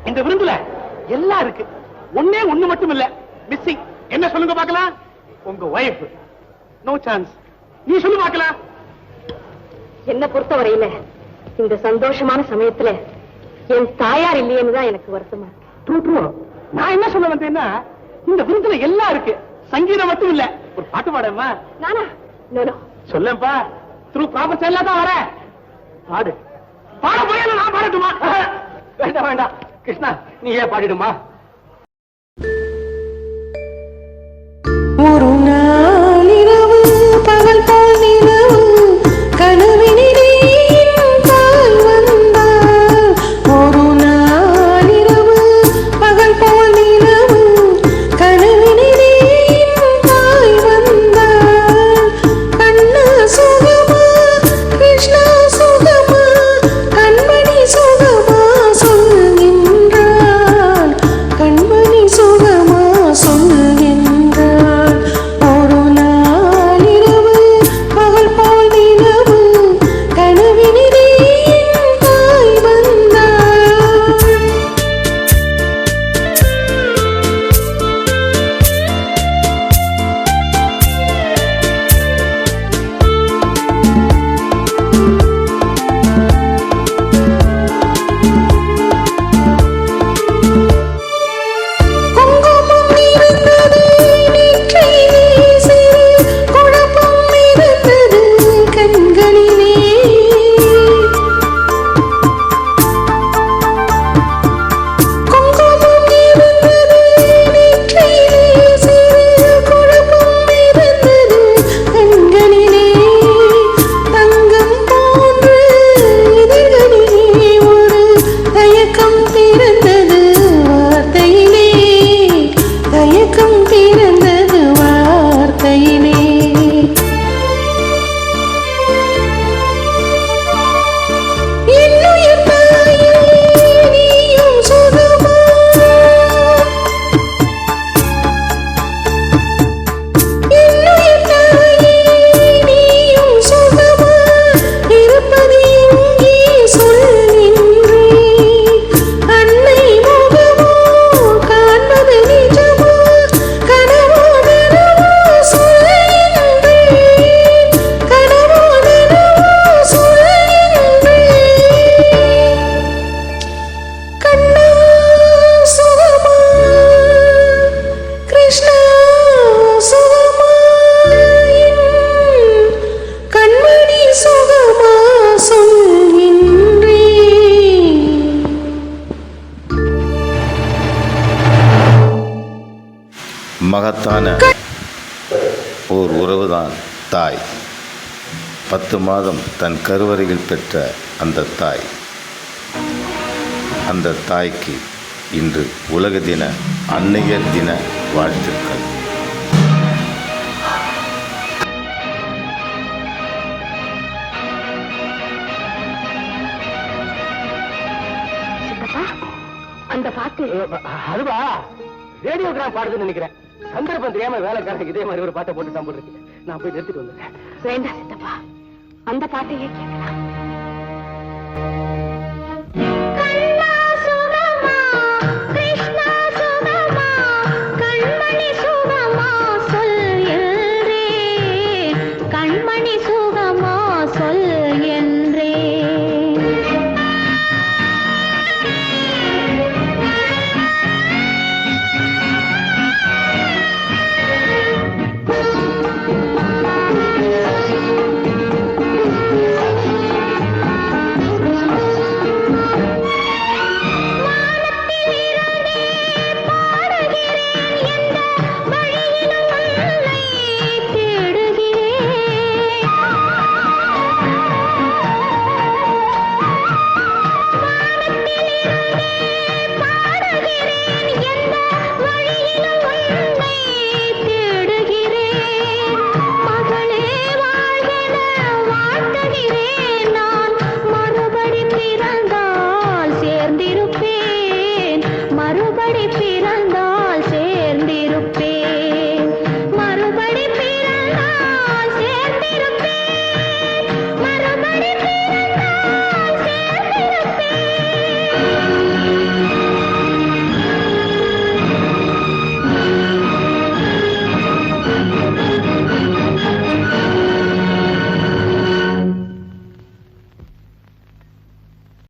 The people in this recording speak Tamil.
இந்த விருந்துல எல்லாம் இருக்கு. ஒண்ணே ஒண்ணு மட்டும் இல்ல மிஸ்ஸிங். என்ன சொல்லுங்க பாக்கலாம்? உங்க வைஃப். No chance. நீ சொல்லு பாக்கலாம். என்ன பொறுத்தவரையில இந்த சந்தோஷமான சமயத்துல என் தாயார் இல்லையேன்னு தான் எனக்கு வருத்தமா. நான் என்ன சொல்ல வந்தேன்னா, இந்த விருந்துல எல்லாம் இருக்கு, சங்கீதம் மட்டும் இல்ல. ஒரு பாட்டு பாடமா? நானா? சொல்லப்பா. த்ரூ ப்ராப்பர் செயலா தான் வர. பாடு. பாட போய் நான் பாடட்டுமா? வேண்டாம் வேண்டாம் கிருஷ்ணா, நீ ஏன் பாடிடுமா? ஒரு நாள் இரவு பகல் போல் நிலவு கனவினிலே தாய் வந்தாள். ஒரு நாள் இரவு பகல் போல் நிலவு கனவினிலே தாய் வந்தாள். கண்ணா சுகமா கிருஷ்ணா சுகமா கண்மணி சுகமா சொல்கின்றாள். கண்மணி சுகமா சொல்கின்றாள். ஒரு நாள் இரவு பகல் போல் நிலவு கனவினிலே தாய் வந்தாள். குங்குமம் இருந்தது நெற்றியிலே, சிறு குழப்பம் இருந்தது கண்களிலே. குங்குமம் இருந்தது நெற்றியிலே, சிறு குழப்பம் இருந்தது கண்களிலே. தங்கம் போன்ற இதழ்களிலே ஒரு தயக்கம் பிறந்தது வார்த்தையிலே. தயக்கம் பிறந்தது வார்த்தையிலே. என்னுயிர் தாயே நீயும் சுகமா? என்னுயிர் தாயே நீயும் சுகமா? இருப்பது இங்கே சொல்கின்றேன். அன்னை முகமோ காண்பது நிஜமோ? கனவோ நனவோ சொல்கின்றேன். கனவோ நனவோ சொல்கின்றேன். கண்ணா சுகமா கிருஷ்ணா சுகமா என் கண்மணி சுகமா சொல்கின்றேன். மகத்தான ஓர் உறவுதான் தாய். 10 மாதம் தன் கருவறையில் பெற்ற அந்த தாய். அந்த தாய்க்கு இன்று உலக தின அன்னையர் தின வாழ்த்துக்கள். சித்தப்பா, அந்த பாட்டு அதுவா ரேடியோகிராம் பாடுதுன்னு நினைக்கிறேன். சந்தர்ப்பம் தெரியாம வேலைக்காரங்க இதே மாதிரி ஒரு பாட்டை போட்டு தான் போட்டுருக்கு. நான் போய் நிறுத்திட்டு வந்தேன். வேண்டாம் சித்தப்பா, அந்த பாட்டையே கேட்கலாம்.